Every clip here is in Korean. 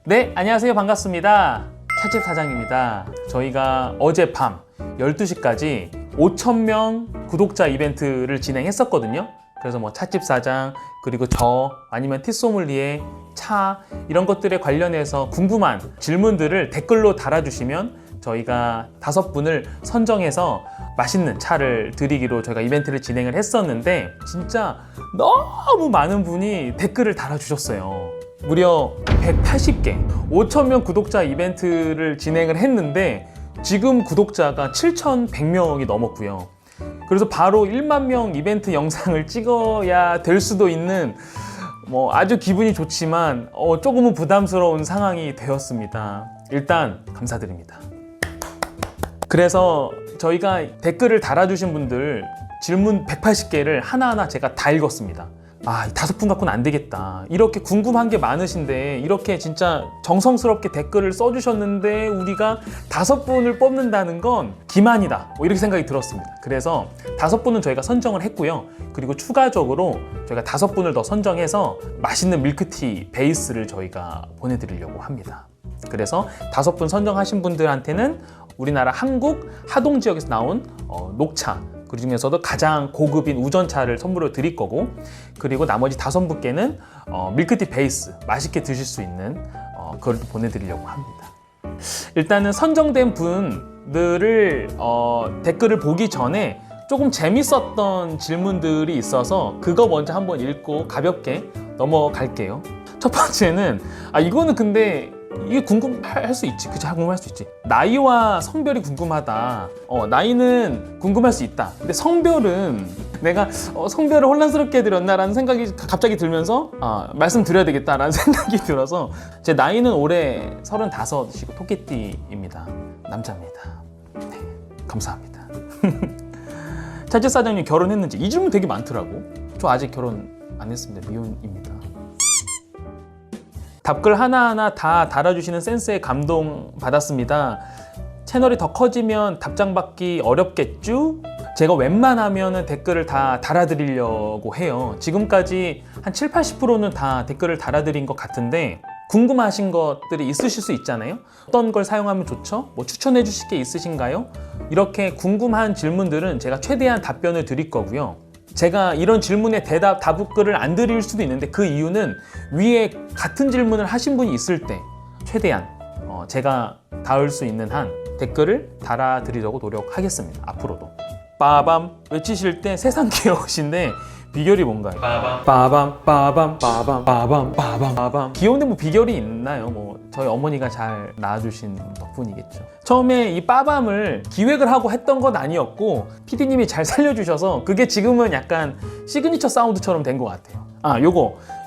네, 안녕하세요. 반갑습니다. 찻집 사장입니다. 저희가 어젯밤 12시까지 5,000명 구독자 이벤트를 진행했었거든요. 그래서 뭐 찻집 사장, 그리고 저, 아니면 티소믈리에, 차 이런 것들에 관련해서 궁금한 질문들을 댓글로 달아주시면 저희가 5분을 선정해서 맛있는 차를 드리기로 저희가 이벤트를 진행을 했었는데 진짜 너무 많은 분이 댓글을 달아주셨어요. 무려 180개, 5,000명 구독자 이벤트를 진행을 했는데 지금 구독자가 7,100명이 넘었고요. 그래서 바로 1만 명 이벤트 영상을 찍어야 될 수도 있는 아주 기분이 좋지만 조금은 부담스러운 상황이 되었습니다. 일단 감사드립니다. 그래서 저희가 댓글을 달아주신 분들 질문 180개를 하나하나 제가 다 읽었습니다. 아, 5분 갖고는 안 되겠다. 이렇게 궁금한 게 많으신데 이렇게 진짜 정성스럽게 댓글을 써주셨는데 우리가 5분을 뽑는다는 건 기만이다, 이렇게 생각이 들었습니다. 그래서 5분은 저희가 선정을 했고요. 그리고 추가적으로 저희가 5분을 더 선정해서 맛있는 밀크티 베이스를 저희가 보내드리려고 합니다. 그래서 5분 선정하신 분들한테는 우리나라 한국 하동 지역에서 나온 녹차, 그 중에서도 가장 고급인 우전차를 선물로 드릴 거고, 그리고 나머지 5분께는 밀크티 베이스 맛있게 드실 수 있는 그걸 보내드리려고 합니다. 일단은 선정된 분들을 댓글을 보기 전에 조금 재밌었던 질문들이 있어서 그거 먼저 한번 읽고 가볍게 넘어갈게요. 첫 번째는 이거는 근데 이게 궁금할 수 있지. 그치? 궁금할 수 있지. 나이와 성별이 궁금하다. 나이는 궁금할 수 있다. 근데 성별은 내가 성별을 혼란스럽게 해드렸나라는 생각이 갑자기 들면서 말씀드려야 되겠다라는 생각이 들어서 제 나이는 올해 35이고 토끼띠입니다. 남자입니다. 네, 감사합니다. 찻집 사장님 결혼했는지 이 질문 되게 많더라고. 저 아직 결혼 안 했습니다. 미혼입니다. 답글 하나하나 다 달아주시는 센스에 감동받았습니다. 채널이 더 커지면 답장 받기 어렵겠죠? 제가 웬만하면 댓글을 다 달아드리려고 해요. 지금까지 한 70-80%는 다 댓글을 달아드린 것 같은데 궁금하신 것들이 있으실 수 있잖아요. 어떤 걸 사용하면 좋죠? 추천해 주실 게 있으신가요? 이렇게 궁금한 질문들은 제가 최대한 답변을 드릴 거고요. 제가 이런 질문에 답글을 안 드릴 수도 있는데 그 이유는 위에 같은 질문을 하신 분이 있을 때 최대한 제가 닿을 수 있는 한 댓글을 달아드리려고 노력하겠습니다. 앞으로도. 빠밤 외치실 때 세상 귀여우신데 비결이 뭔가요? 빠밤 빠밤 빠밤 빠밤 빠밤 빠밤 빠밤. 귀여운데 비결이 있나요? 저희 어머니가 잘 낳아주신 덕분이겠죠. 처음에 이 빠밤을 기획을 하고 했던 건 아니었고 PD님이 잘 살려주셔서 그게 지금은 약간 시그니처 사운드처럼 된 것 같아요.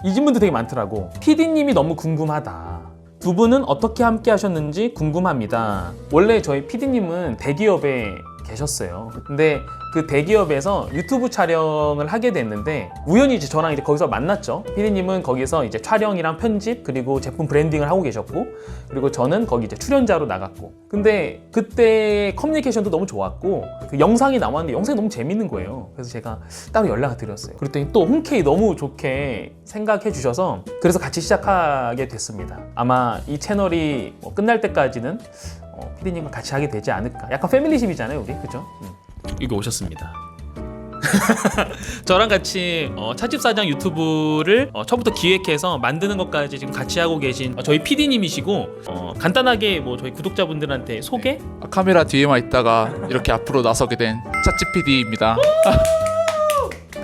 이 질문도 되게 많더라고. PD님이 너무 궁금하다. 두 분은 어떻게 함께 하셨는지 궁금합니다. 원래 저희 PD님은 대기업에 계셨어요. 근데 그 대기업에서 유튜브 촬영을 하게 됐는데 우연히 저랑 거기서 만났죠. 피디님은 거기서 촬영이랑 편집 그리고 제품 브랜딩을 하고 계셨고, 그리고 저는 거기 출연자로 나갔고. 근데 그때 커뮤니케이션도 너무 좋았고 그 영상이 나왔는데 영상이 너무 재밌는 거예요. 그래서 제가 따로 연락을 드렸어요. 그랬더니 또 흔쾌히 너무 좋게 생각해 주셔서 그래서 같이 시작하게 됐습니다. 아마 이 채널이 끝날 때까지는 피디님과 같이 하게 되지 않을까. 약간 패밀리십이잖아요, 우리. 그죠? 이거 오셨습니다. 저랑 같이 찻집 사장 유튜브를 처음부터 기획해서 만드는 것까지 지금 같이 하고 계신 저희 PD님이시고 간단하게 저희 구독자분들한테 소개? 카메라 뒤에만 있다가 이렇게 앞으로 나서게 된 찻집 PD입니다.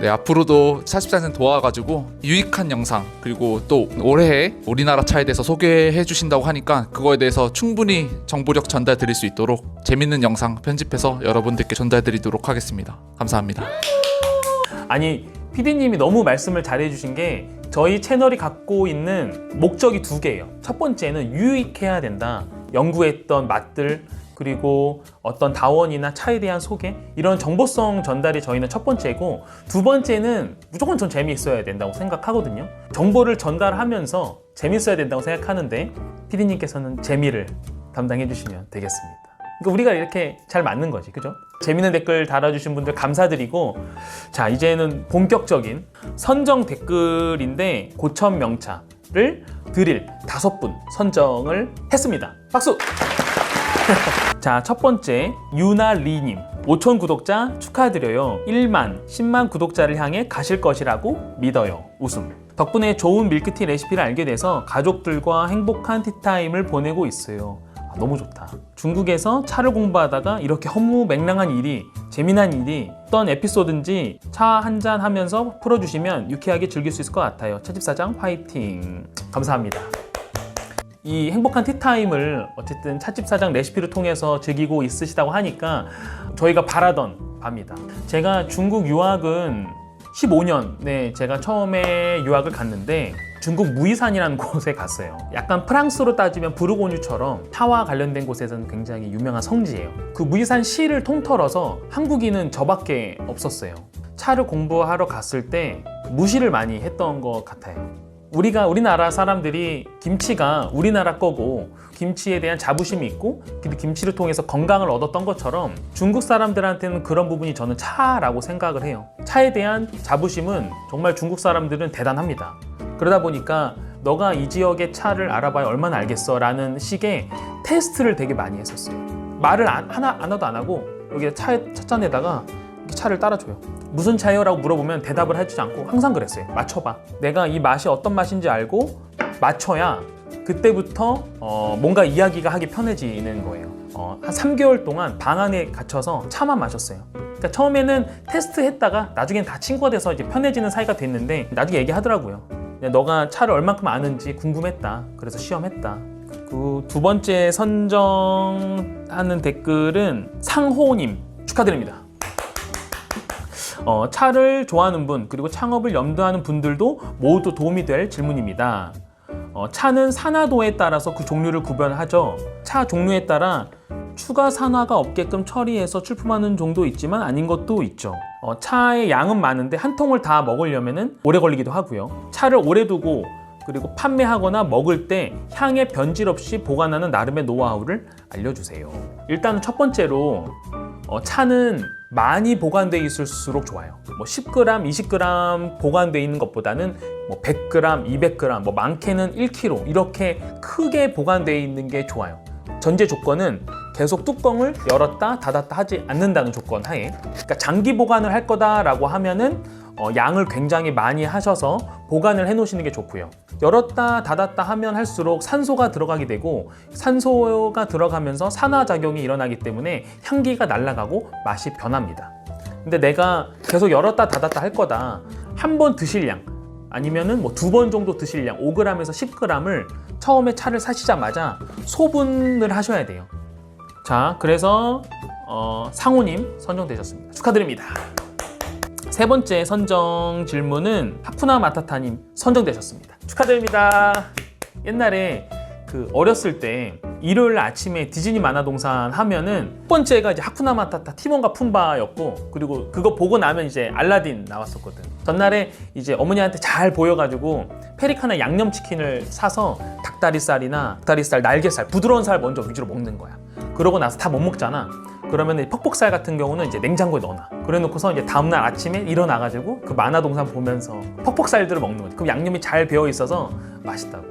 네, 앞으로도 찻집사장 도와가지고 유익한 영상, 그리고 또 올해 우리나라 차에 대해서 소개해 주신다고 하니까 그거에 대해서 충분히 정보력 전달 드릴 수 있도록 재밌는 영상 편집해서 여러분들께 전달 드리도록 하겠습니다. 감사합니다. 아니, PD님이 너무 말씀을 잘해 주신 게 저희 채널이 갖고 있는 목적이 2개예요. 첫 번째는 유익해야 된다. 연구했던 맛들, 그리고 어떤 다원이나 차에 대한 소개, 이런 정보성 전달이 저희는 첫 번째고, 2번째는 무조건 전 재미있어야 된다고 생각하거든요. 정보를 전달하면서 재미있어야 된다고 생각하는데 PD님께서는 재미를 담당해 주시면 되겠습니다. 그러니까 우리가 이렇게 잘 맞는 거지, 그죠? 재밌는 댓글 달아주신 분들 감사드리고, 자, 이제는 본격적인 선정 댓글인데 고천 명차 를 드릴 5분 선정을 했습니다. 박수! 자, 첫 번째 유나리님 5,000 구독자 축하드려요. 1만, 10만 구독자를 향해 가실 것이라고 믿어요. 웃음. 덕분에 좋은 밀크티 레시피를 알게 돼서 가족들과 행복한 티타임을 보내고 있어요. 너무 좋다. 중국에서 차를 공부하다가 이렇게 허무맹랑한 일이, 재미난 일이 어떤 에피소드인지 차 한잔 하면서 풀어주시면 유쾌하게 즐길 수 있을 것 같아요. 차집사장 화이팅. 감사합니다. 이 행복한 티타임을 어쨌든 찻집사장 레시피를 통해서 즐기고 있으시다고 하니까 저희가 바라던 바입니다. 제가 중국 유학은 15년에 제가 처음에 유학을 갔는데 중국 무이산이라는 곳에 갔어요. 약간 프랑스로 따지면 부르고뉴처럼 차와 관련된 곳에서는 굉장히 유명한 성지예요. 그 무이산 시를 통틀어서 한국인은 저밖에 없었어요. 차를 공부하러 갔을 때 무시를 많이 했던 것 같아요. 우리나라 사람들이 김치가 우리나라 거고 김치에 대한 자부심이 있고 김치를 통해서 건강을 얻었던 것처럼 중국 사람들한테는 그런 부분이 저는 차라고 생각을 해요. 차에 대한 자부심은 정말 중국 사람들은 대단합니다. 그러다 보니까 너가 이 지역의 차를 알아봐야 얼마나 알겠어 라는 식의 테스트를 되게 많이 했었어요. 말을 하나도 안 하고 여기 찻잔에다가 차를 따라줘요. 무슨 차예요? 라고 물어보면 대답을 해주지 않고 항상 그랬어요. 맞춰봐. 내가 이 맛이 어떤 맛인지 알고 맞춰야 그때부터 뭔가 이야기가 하기 편해지는 거예요. 한 3개월 동안 방 안에 갇혀서 차만 마셨어요. 그러니까 처음에는 테스트했다가 나중엔 다 친구가 돼서 이제 편해지는 사이가 됐는데 나중에 얘기하더라고요. 너가 차를 얼만큼 아는지 궁금했다. 그래서 시험했다. 그 두 번째 선정하는 댓글은 상호님 축하드립니다. 차를 좋아하는 분 그리고 창업을 염두하는 분들도 모두 도움이 될 질문입니다. 차는 산화도에 따라서 그 종류를 구별하죠. 차 종류에 따라 추가 산화가 없게끔 처리해서 출품하는 종도 있지만 아닌 것도 있죠. 차의 양은 많은데 한 통을 다 먹으려면 오래 걸리기도 하고요. 차를 오래 두고 그리고 판매하거나 먹을 때 향의 변질 없이 보관하는 나름의 노하우를 알려주세요. 일단은 첫 번째로 차는 많이 보관되어 있을수록 좋아요. 10g, 20g 보관되어 있는 것보다는 100g, 200g, 많게는 1kg 이렇게 크게 보관되어 있는 게 좋아요. 전제 조건은 계속 뚜껑을 열었다 닫았다 하지 않는다는 조건 하에, 그러니까 장기 보관을 할 거다라고 하면은 양을 굉장히 많이 하셔서 보관을 해 놓으시는 게 좋고요. 열었다 닫았다 하면 할수록 산소가 들어가게 되고 산소가 들어가면서 산화작용이 일어나기 때문에 향기가 날아가고 맛이 변합니다. 근데 내가 계속 열었다 닫았다 할 거다. 한 번 드실 양 아니면은 2번 정도 드실 양 5g에서 10g을 처음에 차를 사시자마자 소분을 하셔야 돼요. 자, 그래서 상호님 선정되셨습니다. 축하드립니다. 세 번째 선정 질문은 하쿠나 마타타님 선정되셨습니다. 축하드립니다. 옛날에 어렸을 때 일요일 아침에 디즈니 만화동산 하면은 첫 번째가 이제 하쿠나 마타타 티몬과 푼바였고, 그리고 그거 보고 나면 이제 알라딘 나왔었거든. 전날에 이제 어머니한테 잘 보여가지고 페리카나 양념치킨을 사서 닭다리살, 날개살, 부드러운 살 먼저 위주로 먹는 거야. 그러고 나서 다 못 먹잖아. 그러면 퍽퍽살 같은 경우는 이제 냉장고에 넣어놔. 그래 놓고서 이제 다음날 아침에 일어나가지고 그 만화동산 보면서 퍽퍽살들을 먹는 거지. 그럼 양념이 잘 배어 있어서 맛있다고.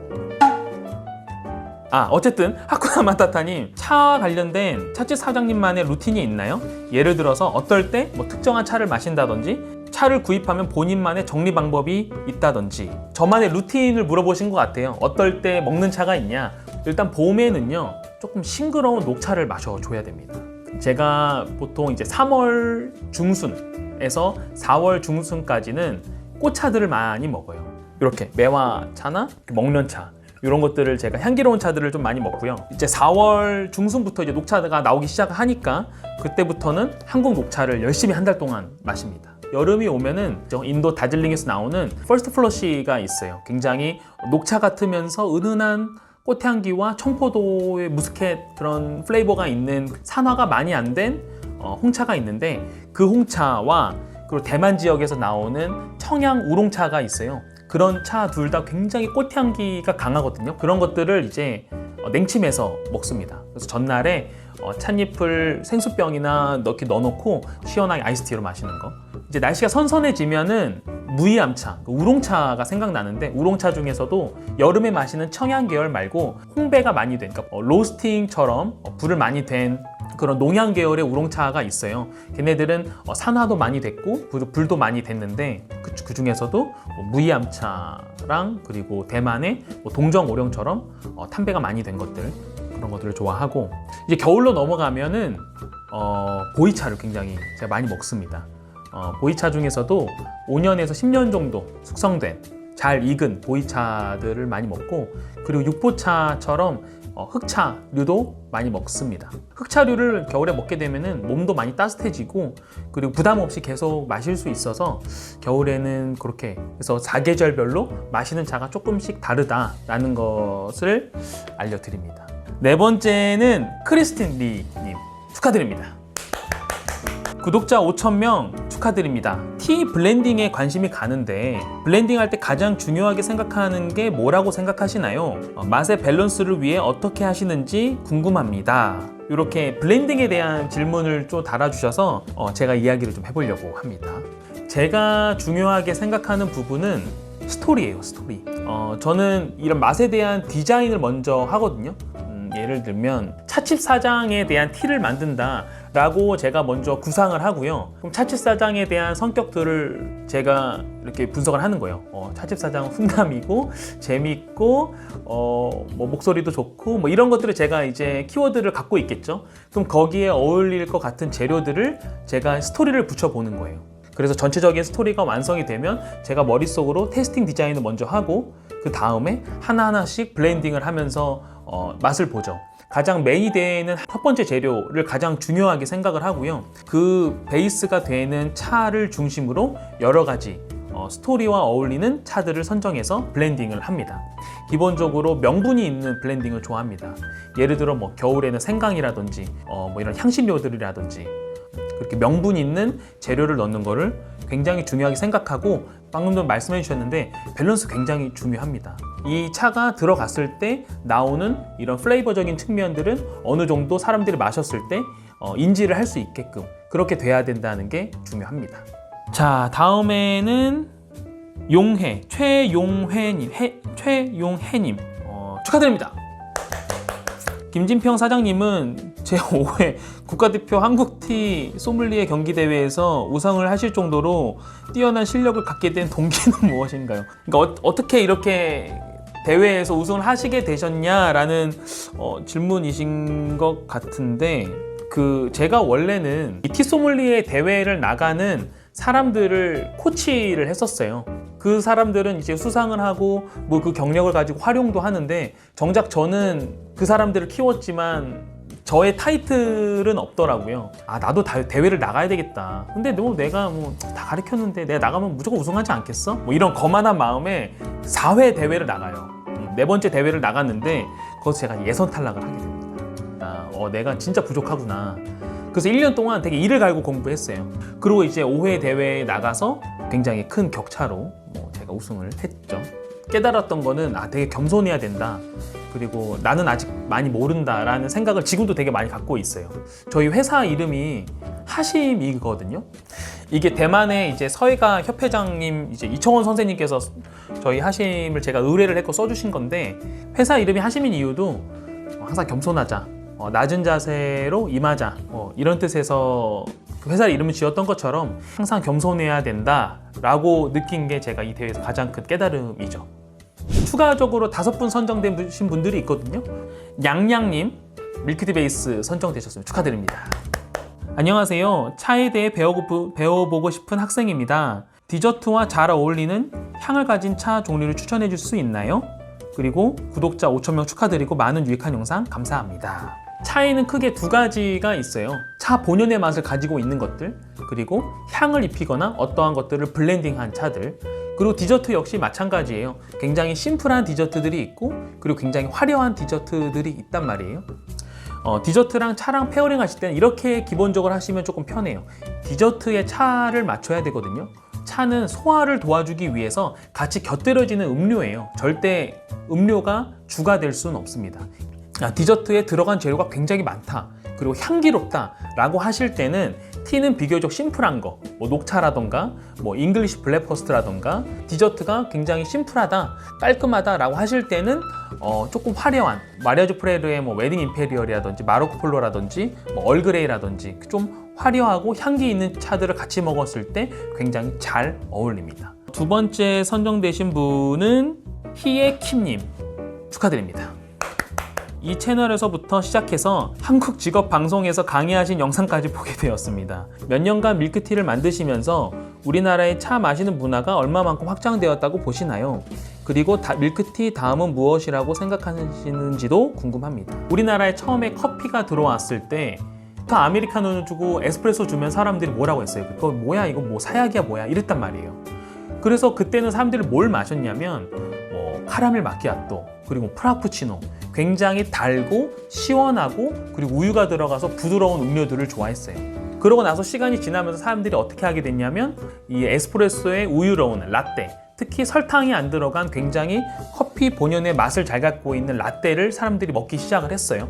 어쨌든 하쿠나 마타타님, 차와 관련된 차집 사장님만의 루틴이 있나요? 예를 들어서 어떨 때 특정한 차를 마신다든지 차를 구입하면 본인만의 정리 방법이 있다든지 저만의 루틴을 물어보신 것 같아요. 어떨 때 먹는 차가 있냐? 일단 봄에는요 조금 싱그러운 녹차를 마셔줘야 됩니다. 제가 보통 이제 3월 중순에서 4월 중순까지는 꽃차들을 많이 먹어요. 이렇게 매화차나 먹련차 이런 것들을 제가 향기로운 차들을 좀 많이 먹고요. 이제 4월 중순부터 이제 녹차가 나오기 시작하니까 그때부터는 한국 녹차를 열심히 한 달 동안 마십니다. 여름이 오면은 인도 다즐링에서 나오는 퍼스트 플러시가 있어요. 굉장히 녹차 같으면서 은은한 꽃향기와 청포도의 무스켓 그런 플레이버가 있는 산화가 많이 안 된 홍차가 있는데, 그 홍차와 그리고 대만 지역에서 나오는 청양 우롱차가 있어요. 그런 차 둘 다 굉장히 꽃향기가 강하거든요. 그런 것들을 이제 냉침해서 먹습니다. 그래서 전날에 찻잎을 생수병이나 이렇게 넣어놓고 시원하게 아이스티로 마시는 거. 이제 날씨가 선선해지면은 무이암차, 우롱차가 생각나는데 우롱차 중에서도 여름에 마시는 청양 계열 말고 홍배가 많이 된, 그러니까 로스팅처럼 불을 많이 된 그런 농양 계열의 우롱차가 있어요. 걔네들은 산화도 많이 됐고 불도 많이 됐는데 그 중에서도 무이암차랑 그리고 대만의 동정 오령처럼 탄배가 많이 된 것들, 그런 것들을 좋아하고, 이제 겨울로 넘어가면은 보이차를 굉장히 제가 많이 먹습니다. 보이차 중에서도 5년에서 10년 정도 숙성된 잘 익은 보이차들을 많이 먹고, 그리고 육보차처럼 흑차류도 많이 먹습니다. 흑차류를 겨울에 먹게 되면은 몸도 많이 따뜻해지고, 그리고 부담 없이 계속 마실 수 있어서 겨울에는 그렇게 그래서 사계절별로 마시는 차가 조금씩 다르다라는 것을 알려드립니다. 네 번째는 크리스틴 리님 축하드립니다. 구독자 5,000명 축하드립니다. 티 블렌딩에 관심이 가는데 블렌딩 할 때 가장 중요하게 생각하는 게 뭐라고 생각하시나요? 맛의 밸런스를 위해 어떻게 하시는지 궁금합니다. 이렇게 블렌딩에 대한 질문을 좀 달아주셔서 제가 이야기를 좀 해보려고 합니다. 제가 중요하게 생각하는 부분은 스토리예요, 스토리. 저는 이런 맛에 대한 디자인을 먼저 하거든요. 예를 들면 찻집 사장에 대한 티를 만든다 라고 제가 먼저 구상을 하고요. 그럼 찻집 사장에 대한 성격들을 제가 이렇게 분석을 하는 거예요. 찻집 사장은 훈남이고 재밌고 뭐 목소리도 좋고 뭐 이런 것들을 제가 이제 키워드를 갖고 있겠죠. 그럼 거기에 어울릴 것 같은 재료들을 제가 스토리를 붙여보는 거예요. 그래서 전체적인 스토리가 완성이 되면 제가 머릿속으로 테스팅 디자인을 먼저 하고 그 다음에 하나하나씩 블렌딩을 하면서 맛을 보죠. 가장 메인이 되는 첫 번째 재료를 가장 중요하게 생각을 하고요. 그 베이스가 되는 차를 중심으로 여러 가지 스토리와 어울리는 차들을 선정해서 블렌딩을 합니다. 기본적으로 명분이 있는 블렌딩을 좋아합니다. 예를 들어 뭐 겨울에는 생강이라든지 뭐 이런 향신료들이라든지 그렇게 명분 있는 재료를 넣는 거를 굉장히 중요하게 생각하고, 방금도 말씀해 주셨는데 밸런스 굉장히 중요합니다. 이 차가 들어갔을 때 나오는 이런 플레이버적인 측면들은 어느 정도 사람들이 마셨을 때 인지를 할 수 있게끔 그렇게 돼야 된다는 게 중요합니다. 자, 다음에는 용해, 최용해님 축하드립니다. 김진평 사장님은 제5회 국가대표 한국티 소믈리에 경기대회에서 우승을 하실 정도로 뛰어난 실력을 갖게 된 동기는 무엇인가요? 그러니까 어떻게 이렇게 대회에서 우승을 하시게 되셨냐라는 질문이신 것 같은데, 제가 원래는 이 티소믈리에 대회를 나가는 사람들을 코치를 했었어요. 그 사람들은 이제 수상을 하고 뭐 그 경력을 가지고 활용도 하는데, 정작 저는 그 사람들을 키웠지만 저의 타이틀은 없더라고요. 나도 대회를 나가야 되겠다. 근데 내가 다 가르쳤는데 내가 나가면 무조건 우승하지 않겠어? 뭐 이런 거만한 마음에 4회 대회를 나가요. 네 번째 대회를 나갔는데 거기서 제가 예선 탈락을 하게 됩니다. 내가 진짜 부족하구나. 그래서 1년 동안 되게 이를 갈고 공부했어요. 그리고 이제 5회 대회에 나가서 굉장히 큰 격차로 제가 우승을 했죠. 깨달았던 거는 되게 겸손해야 된다. 그리고 나는 아직 많이 모른다라는 생각을 지금도 되게 많이 갖고 있어요. 저희 회사 이름이 하심이거든요. 이게 대만의 이제 서해가 협회장님 이제 이청원 선생님께서 저희 하심을 제가 의뢰를 했고 써주신 건데, 회사 이름이 하심인 이유도 항상 겸손하자, 낮은 자세로 임하자, 이런 뜻에서 그 회사 이름을 지었던 것처럼 항상 겸손해야 된다라고 느낀 게 제가 이 대회에서 가장 큰 깨달음이죠. 추가적으로 5분 선정되신 분들이 있거든요. 냥냥님 밀크티 베이스 선정되셨습니다. 축하드립니다. 안녕하세요. 차에 대해 배워보고 싶은 학생입니다. 디저트와 잘 어울리는 향을 가진 차 종류를 추천해 줄 수 있나요? 그리고 구독자 5,000명 축하드리고 많은 유익한 영상 감사합니다. 차에는 크게 2가지가 있어요. 차 본연의 맛을 가지고 있는 것들, 그리고 향을 입히거나 어떠한 것들을 블렌딩한 차들, 그리고 디저트 역시 마찬가지예요. 굉장히 심플한 디저트들이 있고, 그리고 굉장히 화려한 디저트들이 있단 말이에요. 디저트랑 차랑 페어링 하실 때는 이렇게 기본적으로 하시면 조금 편해요. 디저트에 차를 맞춰야 되거든요. 차는 소화를 도와주기 위해서 같이 곁들여지는 음료예요. 절대 음료가 주가 될 수는 없습니다. 디저트에 들어간 재료가 굉장히 많다, 그리고 향기롭다 라고 하실 때는 티는 비교적 심플한 거, 뭐 녹차라던가 뭐 잉글리시 블랙퍼스트라던가 디저트가 굉장히 심플하다, 깔끔하다라고 하실 때는 조금 화려한 마리아주 프레르의 뭐 웨딩 임페리얼이라든지 마르코 폴로라든지 뭐 얼그레이라든지 좀 화려하고 향기 있는 차들을 같이 먹었을 때 굉장히 잘 어울립니다. 두 번째 선정되신 분은 희애 킴님 축하드립니다. 이 채널에서부터 시작해서 한국 직업 방송에서 강의하신 영상까지 보게 되었습니다. 몇 년간 밀크티를 만드시면서 우리나라의 차 마시는 문화가 얼마만큼 확장되었다고 보시나요? 그리고 밀크티 다음은 무엇이라고 생각하시는지도 궁금합니다. 우리나라에 처음에 커피가 들어왔을 때 아메리카노를 주고 에스프레소 주면 사람들이 뭐라고 했어요? 그거 뭐야, 이거 뭐 사약이야 뭐야 이랬단 말이에요. 그래서 그때는 사람들이 뭘 마셨냐면 카라멜 마키아토, 그리고 프라푸치노, 굉장히 달고 시원하고 그리고 우유가 들어가서 부드러운 음료들을 좋아했어요. 그러고 나서 시간이 지나면서 사람들이 어떻게 하게 됐냐면 이 에스프레소의 우유로운 라떼, 특히 설탕이 안 들어간 굉장히 커피 본연의 맛을 잘 갖고 있는 라떼를 사람들이 먹기 시작을 했어요.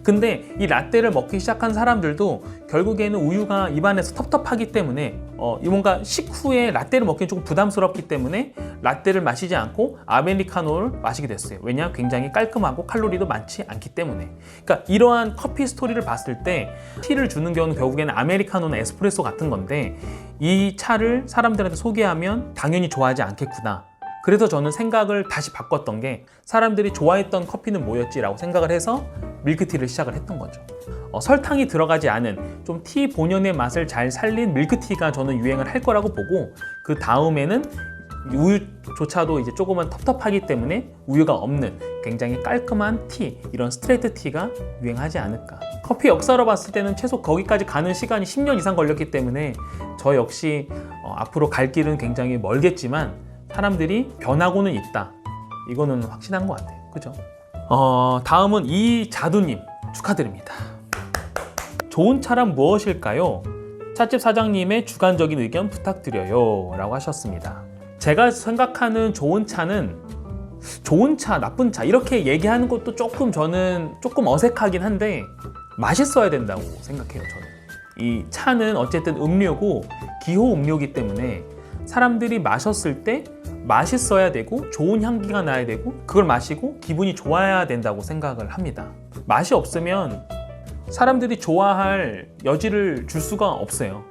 근데 이 라떼를 먹기 시작한 사람들도 결국에는 우유가 입안에서 텁텁하기 때문에 뭔가 식후에 라떼를 먹기는 조금 부담스럽기 때문에 라떼를 마시지 않고 아메리카노를 마시게 됐어요. 왜냐? 굉장히 깔끔하고 칼로리도 많지 않기 때문에. 그러니까 이러한 커피 스토리를 봤을 때 티를 주는 경우는 결국에는 아메리카노나 에스프레소 같은 건데 이 차를 사람들한테 소개하면 당연히 좋아하지 않겠구나. 그래서 저는 생각을 다시 바꿨던 게 사람들이 좋아했던 커피는 뭐였지라고 생각을 해서 밀크티를 시작을 했던 거죠. 설탕이 들어가지 않은 좀 티 본연의 맛을 잘 살린 밀크티가 저는 유행을 할 거라고 보고 그 다음에는 우유조차도 이제 조금은 텁텁하기 때문에 우유가 없는 굉장히 깔끔한 티, 이런 스트레이트 티가 유행하지 않을까. 커피 역사로 봤을 때는 최소 거기까지 가는 시간이 10년 이상 걸렸기 때문에 저 역시 앞으로 갈 길은 굉장히 멀겠지만 사람들이 변하고는 있다. 이거는 확신한 것 같아요. 그죠? 다음은 이자두님 축하드립니다. 좋은 차란 무엇일까요? 찻집 사장님의 주관적인 의견 부탁드려요 라고 하셨습니다. 제가 생각하는 좋은 차는 좋은 차, 나쁜 차 이렇게 얘기하는 것도 저는 조금 어색하긴 한데 맛있어야 된다고 생각해요. 저는 이 차는 어쨌든 음료고 기호 음료이기 때문에 사람들이 마셨을 때 맛있어야 되고 좋은 향기가 나야 되고 그걸 마시고 기분이 좋아야 된다고 생각을 합니다. 맛이 없으면 사람들이 좋아할 여지를 줄 수가 없어요.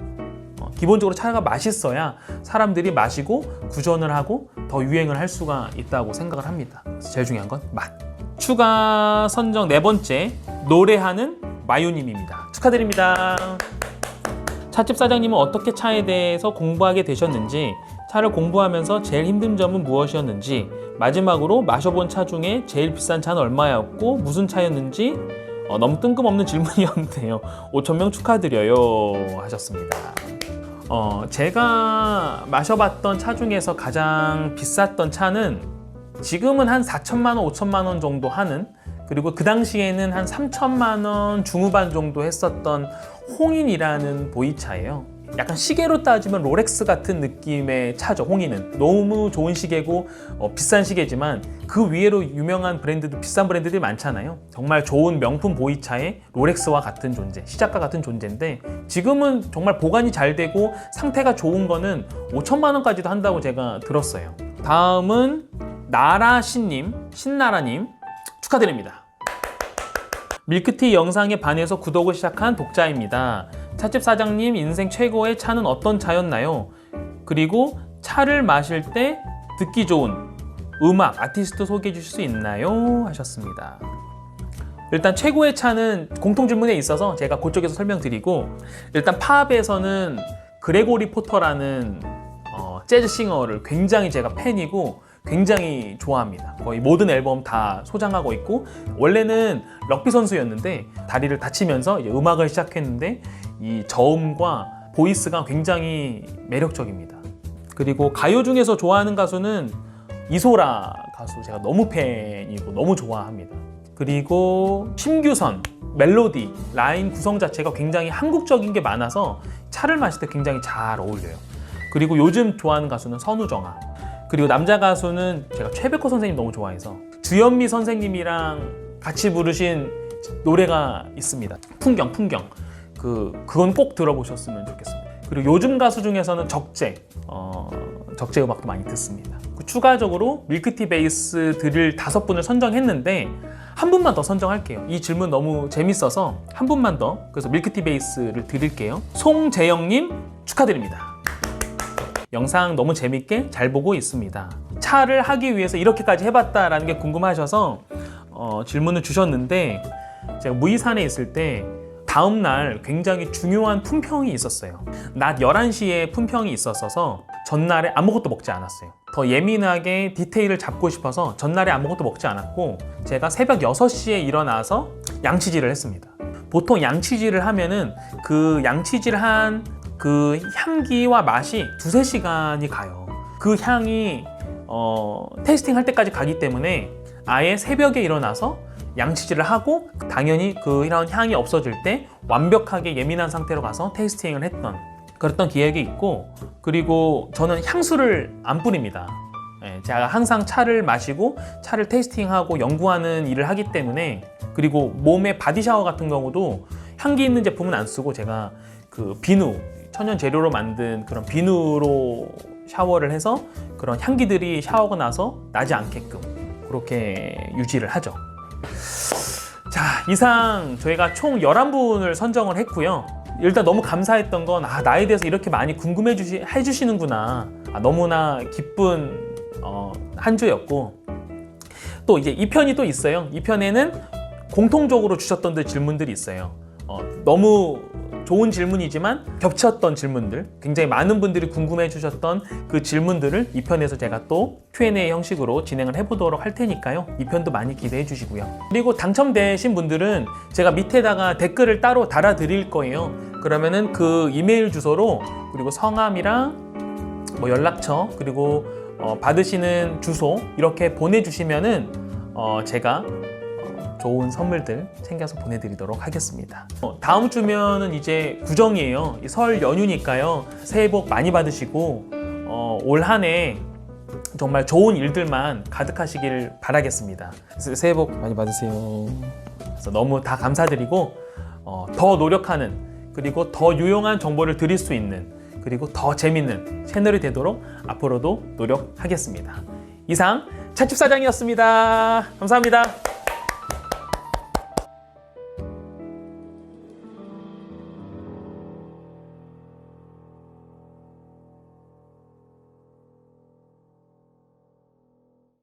기본적으로 차가 맛있어야 사람들이 마시고 구전을 하고 더 유행을 할 수가 있다고 생각을 합니다. 그래서 제일 중요한 건 맛. 추가 선정 네 번째, 노래하는 마유님입니다. 축하드립니다. 찻집 사장님은 어떻게 차에 대해서 공부하게 되셨는지, 차를 공부하면서 제일 힘든 점은 무엇이었는지, 마지막으로 마셔본 차 중에 제일 비싼 차는 얼마였고 무슨 차였는지 너무 뜬금없는 질문이었는데요. 5,000명 축하드려요 하셨습니다. 제가 마셔봤던 차 중에서 가장 비쌌던 차는 지금은 한 4천만 원, 5천만 원 정도 하는, 그리고 그 당시에는 한 3천만 원 중후반 정도 했었던 홍인이라는 보이차예요. 약간 시계로 따지면 롤렉스 같은 느낌의 차죠. 홍인은 너무 좋은 시계고 비싼 시계지만 그 위에로 유명한 브랜드도, 비싼 브랜드들이 많잖아요. 정말 좋은 명품 보이차의 롤렉스와 같은 존재, 시작과 같은 존재인데 지금은 정말 보관이 잘 되고 상태가 좋은 거는 5천만 원까지도 한다고 제가 들었어요. 다음은 나라신님, 신나라님 축하드립니다. 밀크티 영상에 반해서 구독을 시작한 독자입니다. 찻집 사장님 인생 최고의 차는 어떤 차였나요? 그리고 차를 마실 때 듣기 좋은 음악, 아티스트 소개해 주실 수 있나요? 하셨습니다. 일단 최고의 차는 공통 질문에 있어서 제가 그쪽에서 설명드리고, 일단 팝에서는 그레고리 포터라는 재즈 싱어를 굉장히 제가 팬이고 굉장히 좋아합니다. 거의 모든 앨범 다 소장하고 있고, 원래는 럭비 선수였는데 다리를 다치면서 이제 음악을 시작했는데 이 저음과 보이스가 굉장히 매력적입니다. 그리고 가요 중에서 좋아하는 가수는 이소라 가수, 제가 너무 팬이고 너무 좋아합니다. 그리고 심규선, 멜로디, 라인 구성 자체가 굉장히 한국적인 게 많아서 차를 마실 때 굉장히 잘 어울려요. 그리고 요즘 좋아하는 가수는 선우정아, 그리고 남자 가수는 제가 최백호 선생님 너무 좋아해서 주현미 선생님이랑 같이 부르신 노래가 있습니다. 풍경. 그건 꼭 들어보셨으면 좋겠습니다. 그리고 요즘 가수 중에서는 적재 음악도 많이 듣습니다. 추가적으로 밀크티 베이스 들을 5분을 선정했는데 한 분만 더 선정할게요. 이 질문 너무 재밌어서 한 분만 더, 그래서 밀크티 베이스를 드릴게요. 송재영님 축하드립니다. 영상 너무 재밌게 잘 보고 있습니다. 차를 하기 위해서 이렇게까지 해봤다라는 게 궁금하셔서 질문을 주셨는데, 제가 무이산에 있을 때 다음 날 굉장히 중요한 품평이 있었어요. 낮 11시에 품평이 있었어서 전날에 아무것도 먹지 않았어요. 더 예민하게 디테일을 잡고 싶어서 전날에 아무것도 먹지 않았고, 제가 새벽 6시에 일어나서 양치질을 했습니다. 보통 양치질을 하면은 그 양치질 한 그 향기와 맛이 2-3시간이 가요. 그 향이 테이스팅 할 때까지 가기 때문에 아예 새벽에 일어나서 양치질을 하고, 당연히 이런 향이 없어질 때 완벽하게 예민한 상태로 가서 테이스팅을 그랬던 기억이 있고, 그리고 저는 향수를 안 뿌립니다. 제가 항상 차를 마시고 차를 테이스팅하고 연구하는 일을 하기 때문에, 그리고 몸에 바디 샤워 같은 경우도 향기 있는 제품은 안 쓰고 제가 비누, 천연 재료로 만든 그런 비누로 샤워를 해서 그런 향기들이 샤워가 나서 나지 않게끔 그렇게 유지를 하죠. 자, 이상 저희가 총 11분을 선정을 했고요. 일단 너무 감사했던 건 나에 대해서 이렇게 많이 궁금해 해주시는구나. 너무나 기쁜 한 주였고, 또 이제 2편이 또 있어요. 2편에는 공통적으로 주셨던 질문들이 있어요. 너무 좋은 질문이지만 겹쳤던 질문들, 굉장히 많은 분들이 궁금해 주셨던 그 질문들을 2편에서 제가 또 Q&A 형식으로 진행을 해보도록 할 테니까요. 2편도 많이 기대해 주시고요. 그리고 당첨되신 분들은 제가 밑에다가 댓글을 따로 달아 드릴 거예요. 그러면은 그 이메일 주소로, 그리고 성함이랑 뭐 연락처, 그리고 받으시는 주소 이렇게 보내주시면은 제가 좋은 선물들 챙겨서 보내드리도록 하겠습니다. 다음 주면은 이제 구정이에요. 설 연휴니까요. 새해 복 많이 받으시고 올 한 해 정말 좋은 일들만 가득하시길 바라겠습니다. 새해 복 많이 받으세요. 그래서 너무 다 감사드리고 더 노력하는, 그리고 더 유용한 정보를 드릴 수 있는, 그리고 더 재밌는 채널이 되도록 앞으로도 노력하겠습니다. 이상 차집사장이었습니다. 감사합니다.